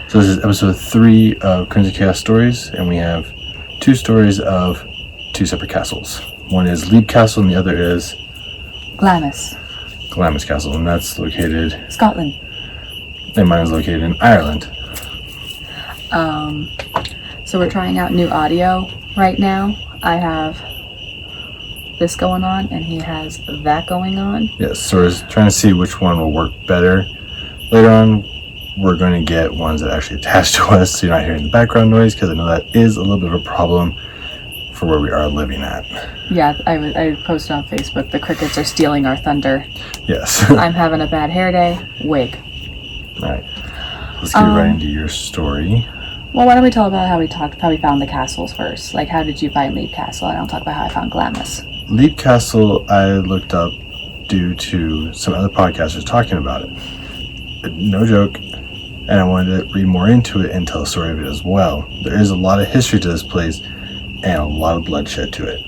So this is episode 3 of Crimson Chaos Stories, and we have 2 stories of 2 separate castles. One is Leap Castle, and the other is Glamis Castle, and that's located Scotland. And mine is located in Ireland. So we're trying out new audio right now. I have this going on, and he has that going on. Yes, so we're trying to see which one will work better. Later on, we're going to get ones that actually attach to us, so you're not hearing the background noise, because I know that is a little bit of a problem for where we are living at. Yeah, I posted on Facebook, the crickets are stealing our thunder. Yes. I'm having a bad hair day. Wig. Alright, let's get right into your story. Well, why don't we talk about how we found the castles first? Like, how did you find Leap Castle? And I'll talk about how I found Glamis. Leap Castle, I looked up due to some other podcasters talking about it. No joke. And I wanted to read more into it and tell a story of it as well. There is a lot of history to this place and a lot of bloodshed to it.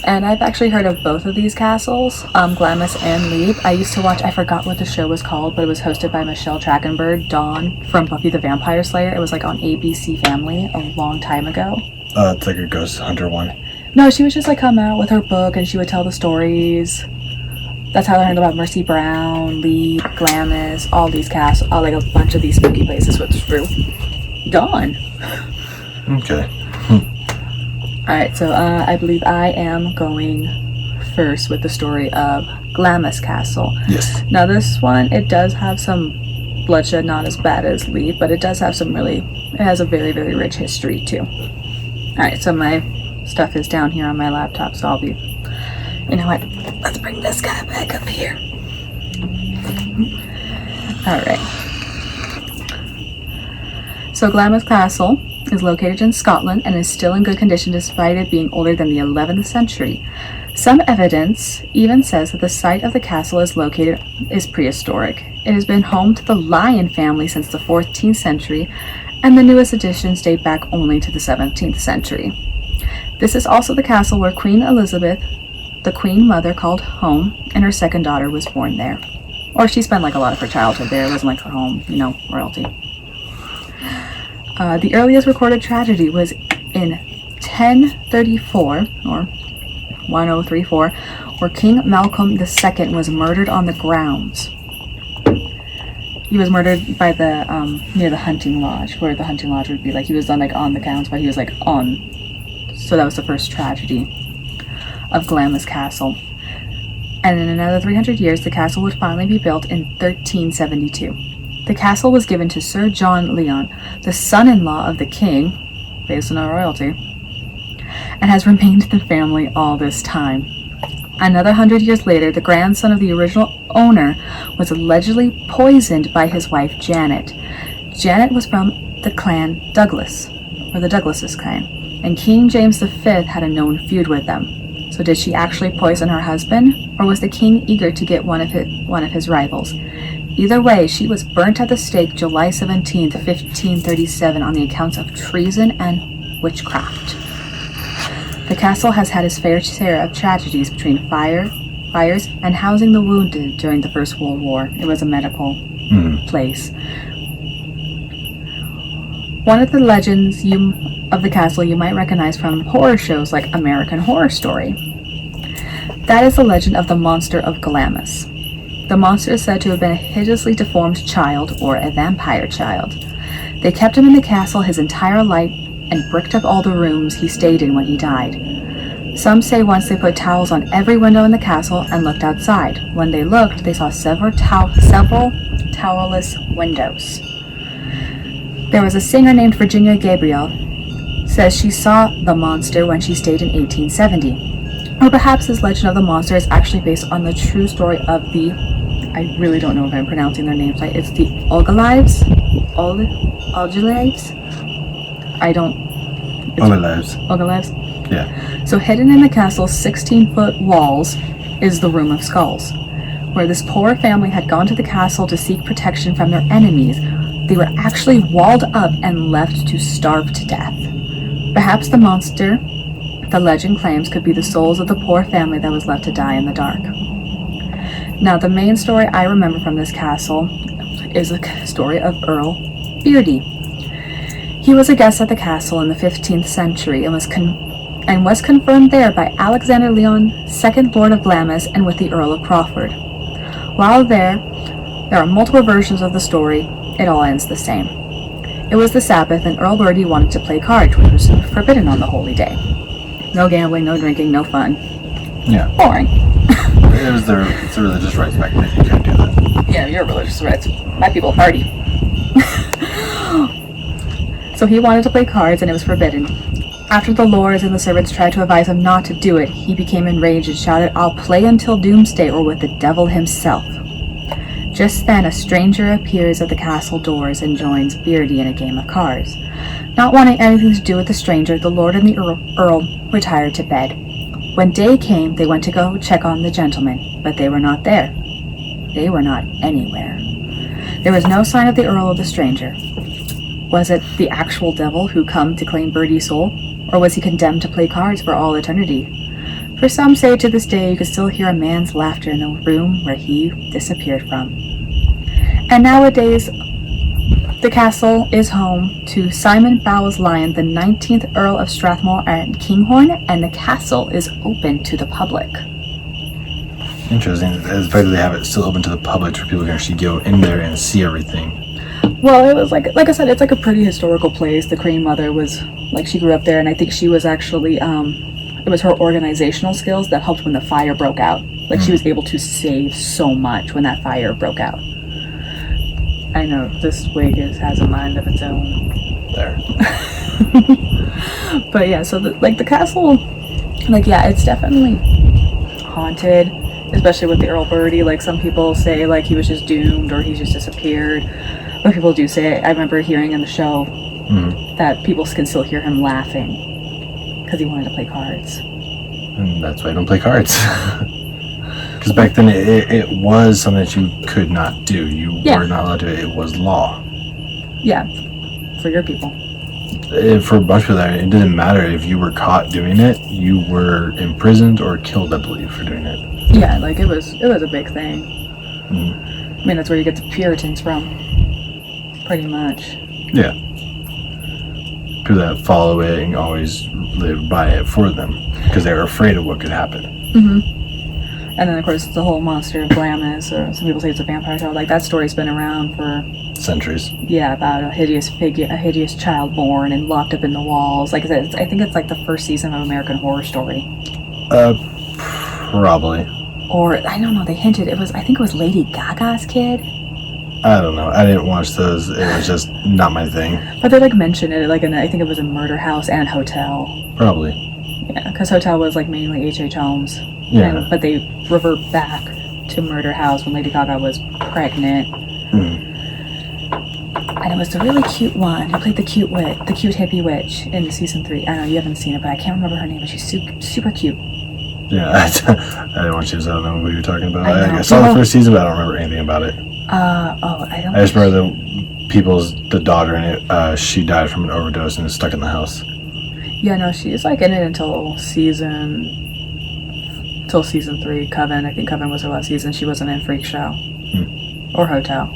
And I've actually heard of both of these castles, Glamis and Leap. I used to watch, I forgot what the show was called, but it was hosted by Michelle Trachtenberg, Dawn from Buffy the Vampire Slayer. It was like on ABC Family a long time ago. It's like a ghost hunter one. No, she would just like come out with her book and she would tell the stories. That's how I learned about Mercy Brown, Leap, Glamis, all these castles, like a bunch of these spooky places was through Dawn. Okay. Alright, so I believe I am going first with the story of Glamis Castle. Yes. Now this one, it does have some bloodshed, not as bad as Leap, but it does have it has a very, very rich history too. Alright, so my stuff is down here on my laptop, so I'll be, you know what, let's bring this guy back up here. Alright. So Glamis Castle is located in Scotland and is still in good condition despite it being older than the 11th century. Some evidence even says that the site of the castle is prehistoric. It has been home to the lion family since the 14th century, and the newest additions date back only to the 17th century. This is also the castle where Queen Elizabeth, the Queen Mother, called home, and her second daughter was born there. Or she spent like a lot of her childhood there. It wasn't like her home, royalty. The earliest recorded tragedy was in 1034, or 1034, where King Malcolm II was murdered on the grounds. He was murdered by near the hunting lodge, where the hunting lodge would be like, he was on the grounds, but he was like on. So that was the first tragedy of Glamis Castle. And in another 300 years, the castle would finally be built in 1372. The castle was given to Sir John Lyon, the son-in-law of the king, based on our royalty, and has remained the family all this time. Another 100 years later, the grandson of the original owner was allegedly poisoned by his wife Janet. Janet was from the clan Douglas, or the Douglases clan, and King James V had a known feud with them. So did she actually poison her husband, or was the king eager to get one of his rivals? Either way, she was burnt at the stake July 17, 1537 on the accounts of treason and witchcraft. The castle has had its fair share of tragedies between fires and housing the wounded during the First World War. It was a medical place. One of the legends of the castle you might recognize from horror shows like American Horror Story. That is the legend of the monster of Glamis. The monster is said to have been a hideously deformed child, or a vampire child. They kept him in the castle his entire life and bricked up all the rooms he stayed in when he died. Some say once they put towels on every window in the castle and looked outside. When they looked, they saw several towerless windows. There was a singer named Virginia Gabriel, says she saw the monster when she stayed in 1870. Or perhaps this legend of the monster is actually based on the true story of I really don't know if I'm pronouncing their names right. It's the Ogalives? Ogalives? Yeah. So hidden in the castle's 16-foot walls is the Room of Skulls, where this poor family had gone to the castle to seek protection from their enemies. They were actually walled up and left to starve to death. Perhaps the monster, the legend claims, could be the souls of the poor family that was left to die in the dark. Now, the main story I remember from this castle is a story of Earl Beardy. He was a guest at the castle in the 15th century and was confirmed there by Alexander Leon, 2nd Lord of Glamis, and with the Earl of Crawford. While there are multiple versions of the story, it all ends the same. It was the Sabbath, and Earl Bertie wanted to play cards, which was forbidden on the holy day. No gambling, no drinking, no fun. Yeah. Boring. It was the religious rights back then. You couldn't do that. Yeah, your religious rights. My people party. So he wanted to play cards, and it was forbidden. After the lords and the servants tried to advise him not to do it, he became enraged and shouted, "I'll play until doomsday or with the devil himself." Just then, a stranger appears at the castle doors and joins Beardy in a game of cards. Not wanting anything to do with the stranger, the lord and the earl retired to bed. When day came, they went to go check on the gentleman, but they were not there. They were not anywhere. There was no sign of the earl or the stranger. Was it the actual devil who come to claim Birdie's soul, or was he condemned to play cards for all eternity? For some say to this day you can still hear a man's laughter in the room where he disappeared from. And nowadays, the castle is home to Simon Bowes-Lyon, the 19th Earl of Strathmore and Kinghorn, and the castle is open to the public. Interesting. It's better they have it still open to the public where people can actually go in there and see everything. Well, it was like I said, it's like a pretty historical place. The Crane Mother was, she grew up there, and I think she was actually, it was her organizational skills that helped when the fire broke out. She was able to save so much when that fire broke out. I know, this wig has a mind of its own. There. But yeah, so the castle, it's definitely haunted, especially with the Earl Bertie. Some people say, he was just doomed or he just disappeared. But people do say, I remember hearing in the show that people can still hear him laughing because he wanted to play cards. And that's why I don't play cards. Because back then it was something that you could not do. You were not allowed to do it. It was law. Yeah, for your people. For a bunch of people, it didn't matter if you were caught doing it. You were imprisoned or killed, I believe, for doing it. Yeah, it was a big thing. I mean, that's where you get the Puritans from, pretty much. Yeah. People that follow it and always live by it for them because they were afraid of what could happen. And then, of course, the whole monster of Glamis, or some people say it's a vampire tale. That story's been around for centuries. Yeah, about a hideous child born and locked up in the walls. Like I said, I think it's the first season of American Horror Story. Probably. Or I don't know. They hinted I think it was Lady Gaga's kid. I don't know. I didn't watch those. It was just not my thing. But they mentioned it I think it was a murder house and hotel. Probably. Yeah, because hotel was mainly H.H. Holmes. Yeah. But they revert back to murder house when Lady Gaga was pregnant. And it was the really cute one who played the cute hippie witch in season 3. I know you haven't seen it, but I can't remember her name. But she's super cute. Yeah, I didn't watch it, so I don't know what you're talking about. I saw the first season, but I don't remember anything about it. I just remember the daughter in it. She died from an overdose and is stuck in the house. Yeah, no, she's in it until season 3. Coven, I think Coven was her last season. She wasn't in Freak Show or Hotel.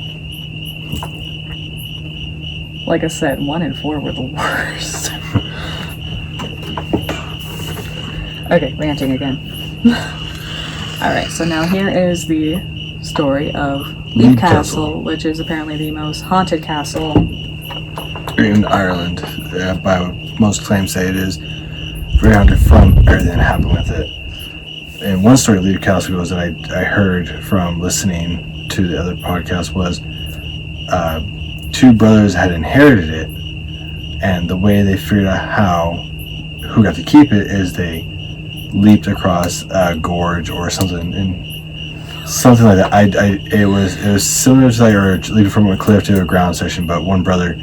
Like I said, 1 and 4 were the worst. Okay, ranting again. Alright, so now here is the story of Leap Castle, which is apparently the most haunted castle in Ireland. By most claims say it is very haunted from everything that happened with it. And one story of Leap Castle goes that I heard from listening to the other podcast was 2 brothers had inherited it, and the way they figured out who got to keep it is they leaped across a gorge or something, and something like that. It was similar to or leaping from a cliff to a ground section, but one brother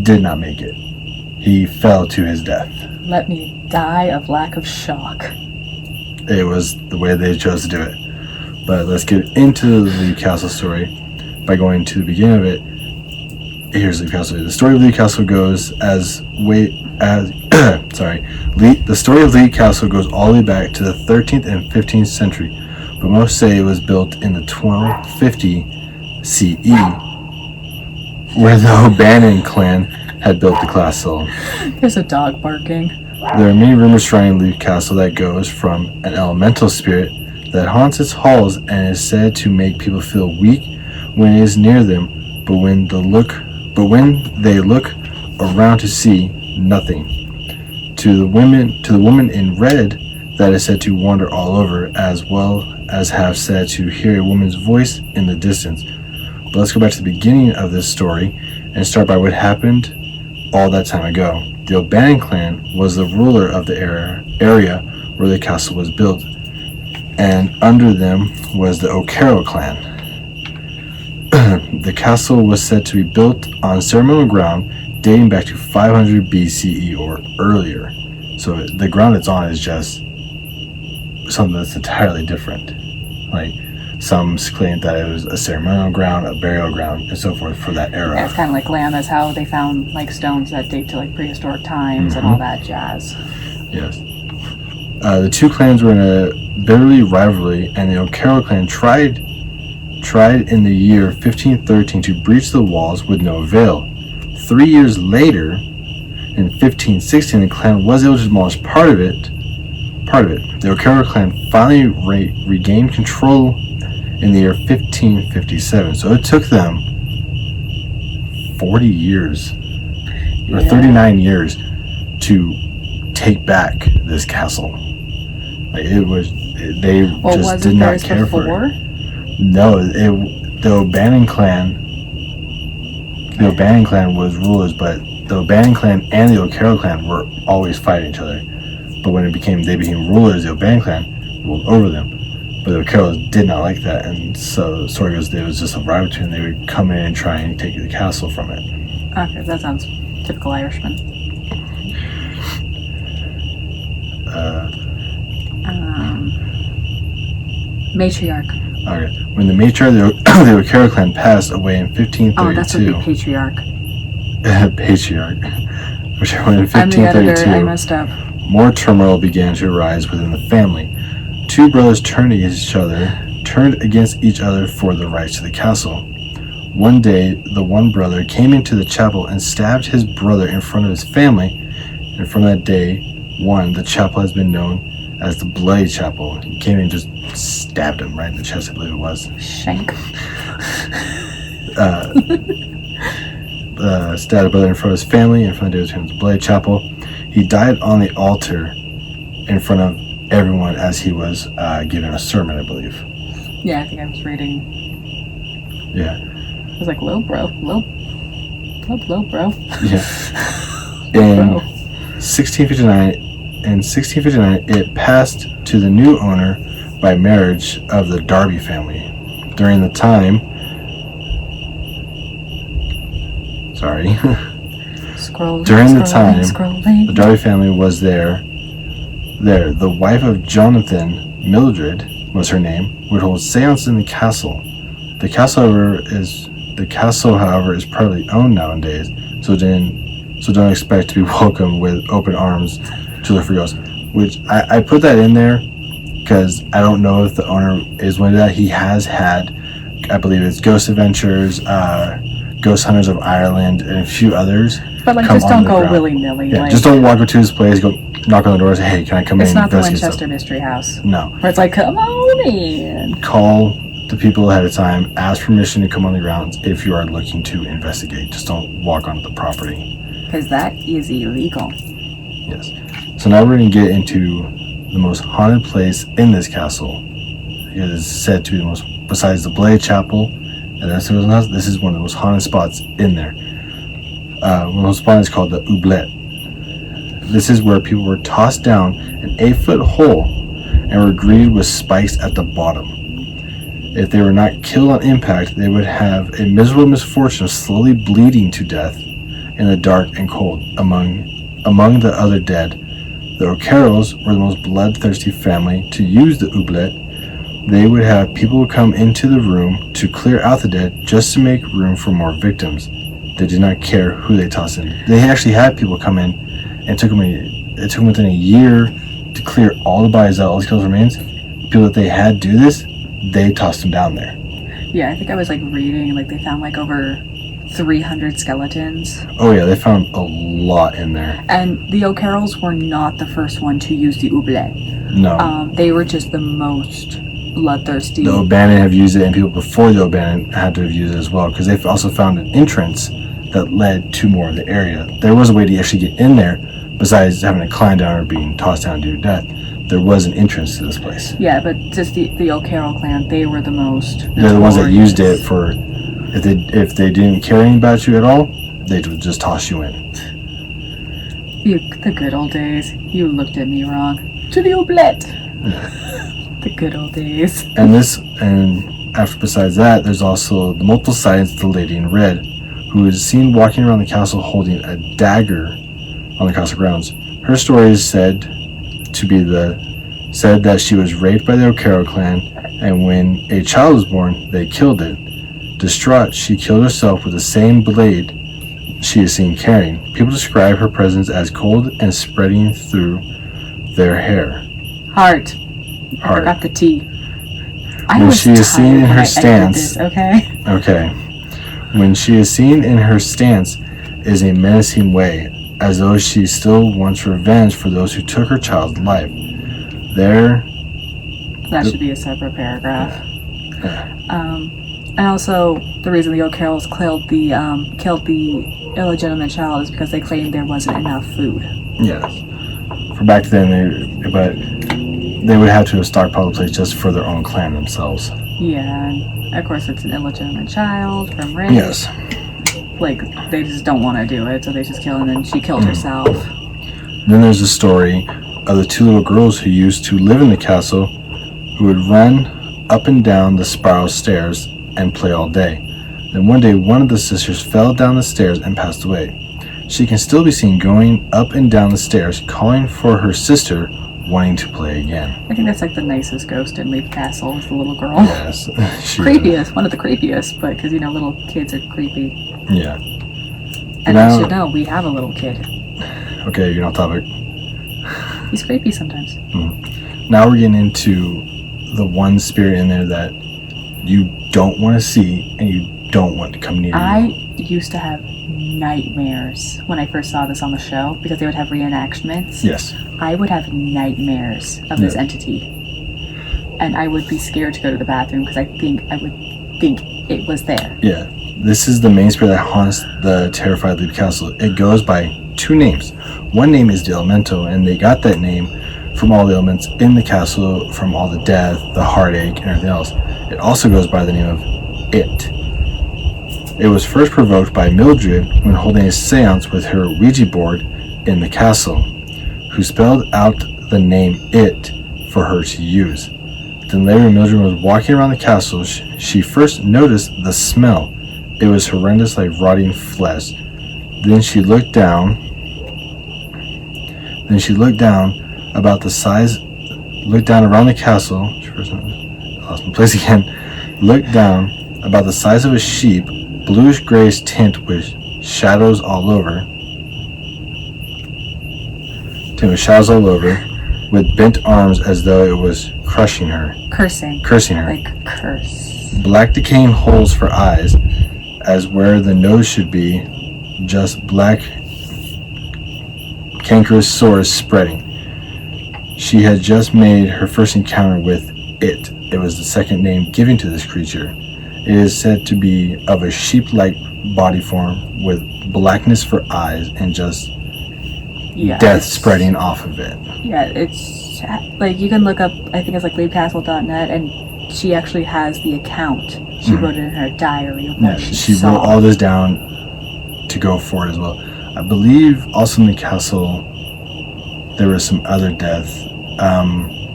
did not make it. He fell to his death. Let me die of lack of shock. It was the way they chose to do it. But let's get into the Leap Castle story by going to the beginning of it. Here's Leap Castle. The story of Leap Castle goes the story of Leap Castle goes all the way back to the 13th and 15th century, but most say it was built in the 1250 CE, where the O'Bannon clan had built the castle. There's a dog barking. There are many rumors surrounding the castle that goes from an elemental spirit that haunts its halls and is said to make people feel weak when it is near them, but when they look around to see nothing. To the woman in red, that is said to wander all over, as well as have said to hear a woman's voice in the distance. But let's go back to the beginning of this story and start by what happened all that time ago. The O'Bannon clan was the ruler of the area where the castle was built, and under them was the O'Carroll clan. The castle was said to be built on ceremonial ground dating back to 500 BCE or earlier. So the ground it's on is just something that's entirely different. Like, some claim that it was a ceremonial ground, a burial ground, and so forth for that era. Yeah, it's kind of like land. That's how they found like stones that date to like prehistoric times and all that jazz. Yes. The two clans were in a bitterly rivalry, and the O'Carroll clan tried in the year 1513 to breach the walls with no avail. 3 years later, in 1516, the clan was able to demolish part of it. The O'Carroll clan finally regained control in the year 1557. So it took them 40 years or 39 years to take back this castle. Like, they just did not care for it. No, the O'Bannon clan was rulers, but the O'Bannon clan and the O'Carroll clan were always fighting each other. But when they became rulers, the O'Bannon clan ruled over them. But the O'Carrolls did not like that, and so the story goes, there was just a rivalry between them. They would come in and try and take the castle from it. Okay, that sounds typical Irishman. Matriarch. Okay. When the matriarch of the O'Carroll clan passed away in 1532... Oh, that's would be patriarch. Patriarch. Whichever one in 1532... I'm the editor, I messed up. More turmoil began to arise within the family. Two brothers turned against each other for the rights to the castle. One day, the one brother came into the chapel and stabbed his brother in front of his family, and from that day the chapel has been known as the Bloody Chapel. He came in and just stabbed him right in the chest, I believe it was. Shank. Stabbed a brother in front of his family, and from that day it was the Bloody Chapel. He died on the altar in front of everyone as he was giving a sermon, I believe. Yeah, I think I was reading. Yeah. I was like, low, bro. Low, bro. Yeah. In 1659, it passed to the new owner by marriage of the Darby family. During the time... the Darby family was there. The wife of Jonathan, Mildred was her name, would hold seances in the castle. The castle, however, is partly owned nowadays, so don't expect to be welcomed with open arms to look for ghosts. Which I put that in there because I don't know if the owner is one of that. He has had, I believe it's Ghost Adventures, Ghost Hunters of Ireland, and a few others. But like, just don't go willy-nilly. Yeah, just don't walk up to his place, go knock on the door and say, hey, can I come in? It's not the Winchester Mystery House. No. Where it's like, come on in. Call the people ahead of time, ask permission to come on the grounds if you are looking to investigate. Just don't walk onto the property. Because that is illegal. Yes. So now we're going to get into the most haunted place in this castle. It is said to be the most, besides the Bloody Chapel, and this is one of the most haunted spots in there. One of those spots is called the Oubliette. This is where people were tossed down an 8-foot hole and were greeted with spikes at the bottom. If they were not killed on impact, they would have a miserable misfortune of slowly bleeding to death in the dark and cold among the other dead. The O'Carrolls were the most bloodthirsty family to use the Oubliette. They would have people come into the room to clear out the dead just to make room for more victims. They did not care who they tossed in. They actually had people come in, and it took them within a year to clear all the bodies out, all the skeletal remains. People that they had do this, they tossed them down there. Yeah, I think I was like reading, like they found like over 300 skeletons. Oh yeah, they found a lot in there. And the O'Carrolls were not the first one to use the oublet. No. They were just the most bloodthirsty. The O'Bannon have used it, and people before the O'Bannon had to have used it as well, because they've also found an entrance that led to more of the area. There was a way to actually get in there, besides having to climb down or being tossed down to your death. There was an entrance to this place. Yeah, but just the O'Carroll clan, they were the most. They're the ones that used it for. If they didn't care anything about you at all, they would just toss you in. The good old days. You looked at me wrong. To the oublet. The good old days. And after besides that, there's also the multiple sightings of the lady in red, who is seen walking around the castle holding a dagger on the castle grounds. Her story is said that she was raped by the O'Carroll clan, and when a child was born, they killed it. Distraught, she killed herself with the same blade she is seen carrying. People describe her presence as cold and spreading through their hair. Heart. I forgot the T. When she is seen in her stance, okay. When she is seen in her stance is a menacing way, as though she still wants revenge for those who took her child's life. That should be a separate paragraph. And also, the reason the O'Carrolls killed the illegitimate child is because they claimed there wasn't enough food. Yes. For back then, they would have to have stockpiled the place just for their own clan themselves. Yeah, and of course it's an illegitimate child from rape. Yes. Like, they just don't want to do it, so they just kill, and then she killed herself. Then there's the story of the two little girls who used to live in the castle, who would run up and down the spiral stairs and play all day. Then one day, one of the sisters fell down the stairs and passed away. She can still be seen going up and down the stairs, calling for her sister, wanting to play again. I think that's like the nicest ghost in Leaf Castle is the little girl. Yes. Creepiest, one of the creepiest, but because, little kids are creepy. Yeah. And you should know, we have a little kid. Okay, you're off topic. He's creepy sometimes. Now we're getting into the one spirit in there that you don't want to see and you don't want to come near you. I used to have nightmares when I first saw this on the show, because they would have reenactments. Yes. I would have nightmares of this entity. And I would be scared to go to the bathroom because I would think it was there. Yeah. This is the main spirit that haunts the terrified Leap Castle. It goes by two names. One name is the Elemental, and they got that name from all the elements in the castle, from all the death, the heartache, and everything else. It also goes by the name of It. It was first provoked by Mildred when holding a seance with her Ouija board in the castle, who spelled out the name It for her to use. Then later, Mildred was walking around the castle. She first noticed the smell. It was horrendous, like rotting flesh. Then she looked down about the size. Looked down around the castle. I lost my place again. Looked down about the size of a sheep, bluish grayish tint with shadows all over. With bent arms as though it was crushing her. Cursing her. Like curse. Black decaying holes for eyes, as where the nose should be, just black cankerous sores spreading. She had just made her first encounter with It. It was the second name given to this creature. It is said to be of a sheep-like body form with blackness for eyes and just death spreading off of it. Yeah, it's like, you can look up, I think it's like leapcastle.net, and she actually has the account. She wrote it in her diary of what she saw. Wrote all this down to go for it as well. I believe also in the castle there was some other death.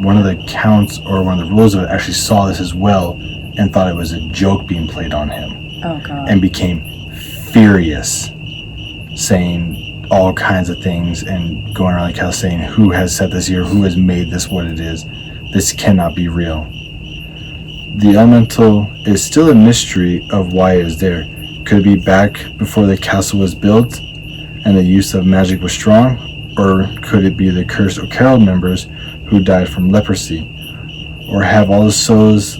One of the counts, or one of the rules of it, actually saw this as well and thought it was a joke being played on him. Oh God. And became furious, saying all kinds of things and going around the castle saying, who has set this here? Who has made this what it is? This cannot be real. The elemental is still a mystery of why it is there. Could it be back before the castle was built and the use of magic was strong? Or could it be the cursed O'Carroll members who died from leprosy? Or have all the souls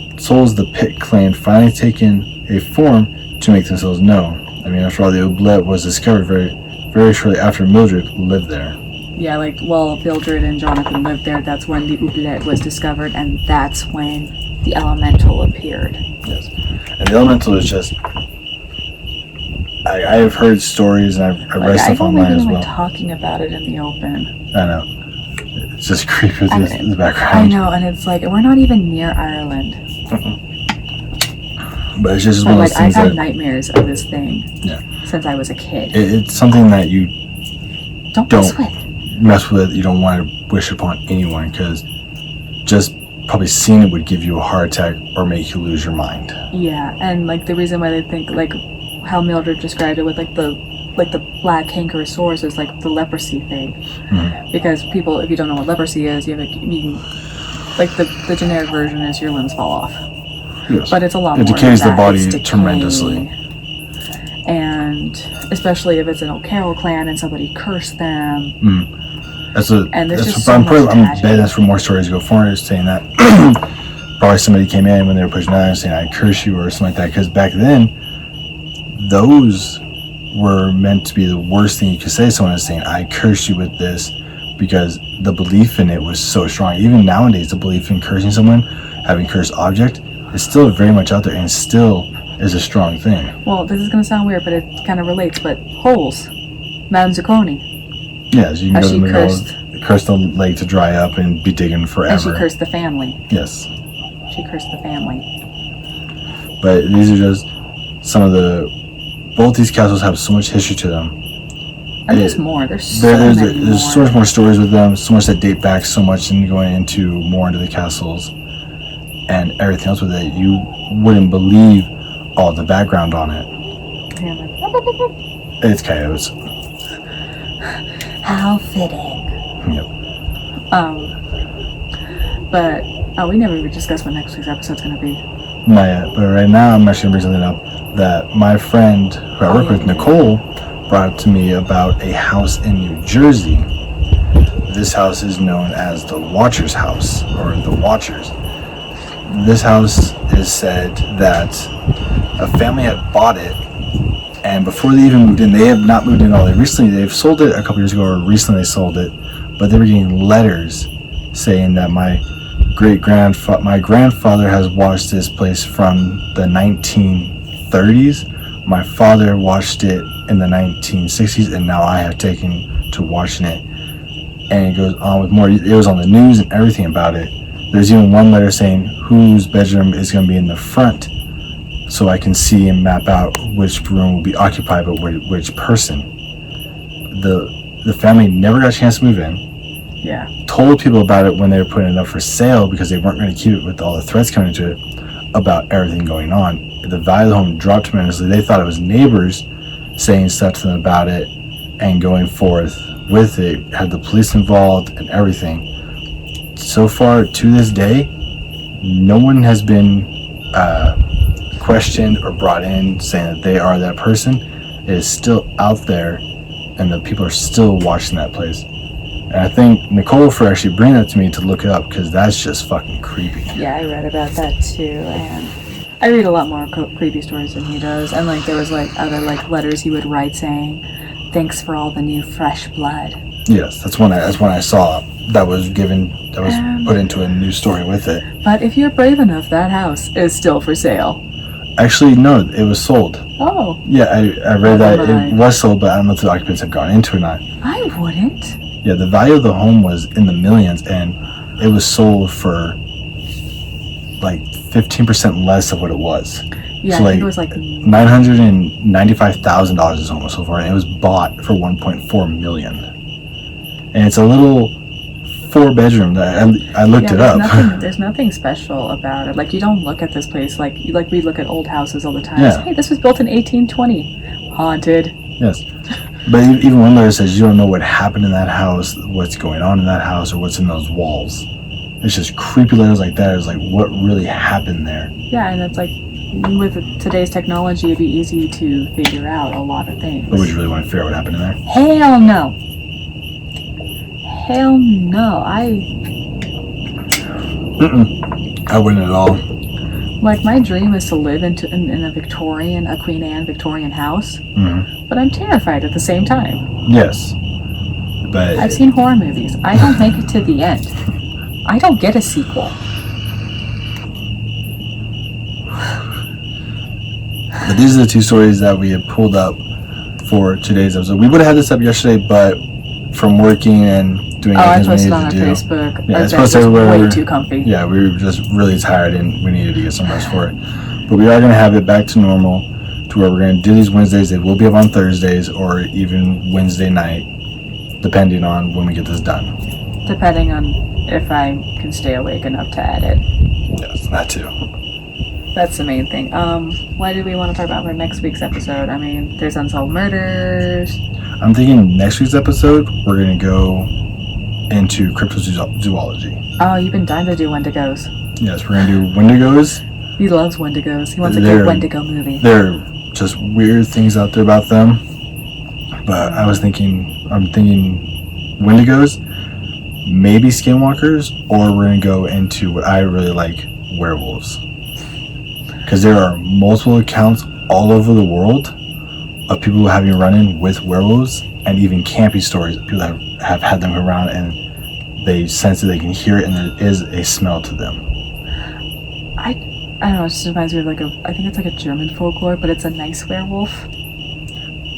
the pit claimed finally taken a form to make themselves known? I mean, after all, the oublet was discovered very shortly after Mildred lived there. Yeah, like, well, Mildred and Jonathan lived there. That's when the oublet was discovered, and that's when the elemental appeared. Yes. And the elemental is just... I have heard stories, and I've read stuff online as well. Like talking about it in the open. I know. It's just creepy with the background. I know, and it's like, we're not even near Ireland. But it's just one of those things I've had nightmares of this thing since I was a kid. It's something that you don't mess with. You don't want to wish upon anyone, because just probably seeing it would give you a heart attack or make you lose your mind. Yeah, and like the reason why they think, like how Mildred described it with like the black cankerous sores is like the leprosy thing. Because people, if you don't know what leprosy is, you like the generic version is your limbs fall off. Yes. But it's a lot more. It decays the than body that. tremendously. And especially if it's an O'Carroll clan and somebody cursed them. I'm betting that's where more stories go forward, saying that probably somebody came in when they were pushing out and saying, I curse you, or something like that. Because back then, those were meant to be the worst thing you could say. Someone is saying, I curse you with this, because the belief in it was so strong. Even nowadays, the belief in cursing someone, having cursed object, is still very much out there, and still is a strong thing. Well, this is going to sound weird, but it kind of relates. But holes, Madame Zucconi. Yes, you can go to the middle, curse the lake to dry up and be digging forever. And she cursed the family. Yes. She cursed the family. But these are just some of both these castles have so much history to them. And there's more. There's so much more stories with them, so much that date back so much, and going into the castles and everything else with it. You wouldn't believe all the background on it. It's coyotes. How fitting. Yep. But we never even discussed what next week's episode's going to be. Not yet, but right now I'm actually going to bring something up that my friend who I work with, Nicole, brought up to me about a house in New Jersey. This house is known as the Watcher's House, or the Watchers. This house is said that a family had bought it, and before they even moved in, they have not moved in all. They've sold it a couple years ago, or recently they sold it, but they were getting letters saying that my grandfather has watched this place from the 1930s. My father watched it in the 1960s, and now I have taken to watching it. And it goes on with more. It was on the news and everything about it. There's even one letter saying whose bedroom is going to be in the front, so I can see and map out which room will be occupied by which person. The family never got a chance to move in. Yeah. Told people about it when they were putting it up for sale, because they weren't going to keep it with all the threats coming into it about everything going on. The value of the home dropped tremendously. They thought it was neighbors saying stuff to them about it and going forth with it. Had the police involved and everything. So far, to this day, no one has been questioned or brought in saying that they are that person. It is still out there, and the people are still watching that place. And I thank Nicole for actually bringing that to me to look it up, because that's just fucking creepy. Yeah, I read about that too, and I read a lot more creepy stories than he does. And like there was like other like letters he would write saying, "Thanks for all the new fresh blood." Yes, that's when I saw that was put into a new story with it. But if you're brave enough, that house is still for sale. Actually, no, it was sold. Oh. Yeah, I read that it was sold, but I don't know if the occupants have gone into it or not. I wouldn't. Yeah, the value of the home was in the millions, and it was sold for like 15% less of what it was. Yeah, so I think it was like $995,000 is almost so far, and it was bought for $1.4 million. And it's a little 4-bedroom. I looked it up. There's nothing special about it. Like you don't look at this place like we look at old houses all the time. Yeah. Hey, this was built in 1820. Haunted. Yes. But even one letter says you don't know what happened in that house, what's going on in that house, or what's in those walls. It's just creepy letters like that. It's like, what really happened there? Yeah, and it's like, with today's technology, it'd be easy to figure out a lot of things. But would you really want to figure out what happened in there? Hell no. Hell no. I wouldn't at all. Like, my dream is to live in a Queen Anne Victorian house, but I'm terrified at the same time. Yes. But I've seen horror movies. I don't make it to the end. I don't get a sequel. But these are the 2 stories that we had pulled up for today's episode. We would have had this up yesterday, but from working and doing I things we posted on needed our to do. Facebook. Yeah, it's That posted was everywhere. way too comfy. Yeah, we were just really tired and we needed to get some rest for it. But we are going to have it back to normal, to where we're going to do these Wednesdays. They will be up on Thursdays or even Wednesday night, depending on when we get this done. Depending on if I can stay awake enough to edit. Yes, that too. That's the main thing. What do we want to talk about for next week's episode? I mean, there's unsolved murders. I'm thinking next week's episode, we're going to go into cryptozoology. Oh, you've been dying to do Wendigos. Yes, we're going to do Wendigos. He loves Wendigos. He wants a good Wendigo movie. There are just weird things out there about them. But I'm thinking Wendigos, maybe skinwalkers, or we're going to go into what I really like, werewolves. Because there are multiple accounts all over the world of people having run-in with werewolves, and even campy stories. People have had them around and they sense it, they can hear it, and there is a smell to them. I don't know, it just reminds me of I think it's like a German folklore, but it's a nice werewolf.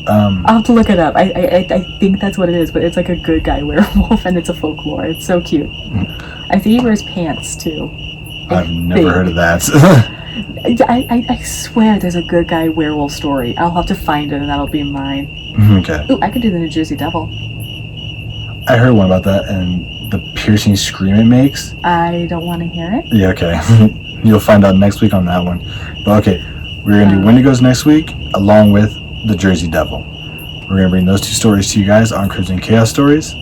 I'll have to look it up. I think that's what it is, but it's like a good guy werewolf, and it's a folklore. It's so cute. I think he wears pants too. I've never heard of that. I swear there's a good guy werewolf story. I'll have to find it and that'll be mine. Okay. Ooh, I could do the New Jersey Devil. I heard one about that and the piercing scream it makes. I don't want to hear it. Yeah, okay. You'll find out next week on that one. But okay, we're going to do Wendigos next week along with the Jersey Devil. We're going to bring those 2 stories to you guys on Crimson Chaos Stories.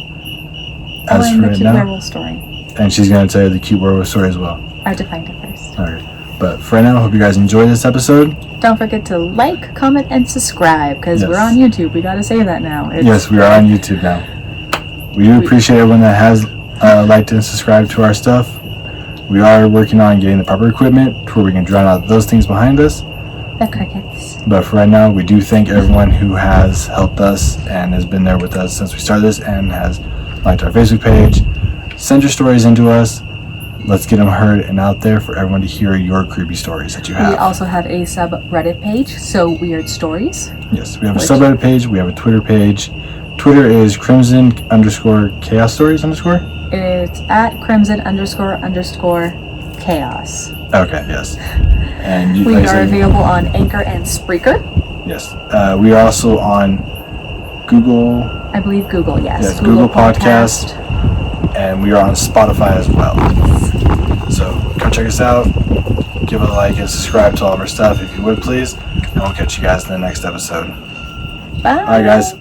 As for the cute werewolf story. And she's going to tell you the cute werewolf story as well. I have to find it first. Alright. But for right now, I hope you guys enjoyed this episode. Don't forget to like, comment, and subscribe, because we're on YouTube. We gotta say that now. Yes, we are on YouTube now. We do appreciate everyone that has liked and subscribed to our stuff. We are working on getting the proper equipment to where we can drown out those things behind us. The crickets. But for right now, we do thank everyone who has helped us and has been there with us since we started this and has liked our Facebook page. Send your stories into us. Let's get them heard and out there for everyone to hear your creepy stories that you have. We also have a subreddit page, So Weird Stories. Yes, we have a subreddit page. We have a Twitter page. Twitter is Crimson_Chaos Stories _. It's at Crimson__Chaos. Okay, yes. And we are available on Anchor and Spreaker. Yes. We are also on Google. I believe Google, yes. Yes, Google Podcast. And we are on Spotify as well. So come check us out. Give a like and subscribe to all of our stuff if you would, please. And we'll catch you guys in the next episode. Bye. All right, guys.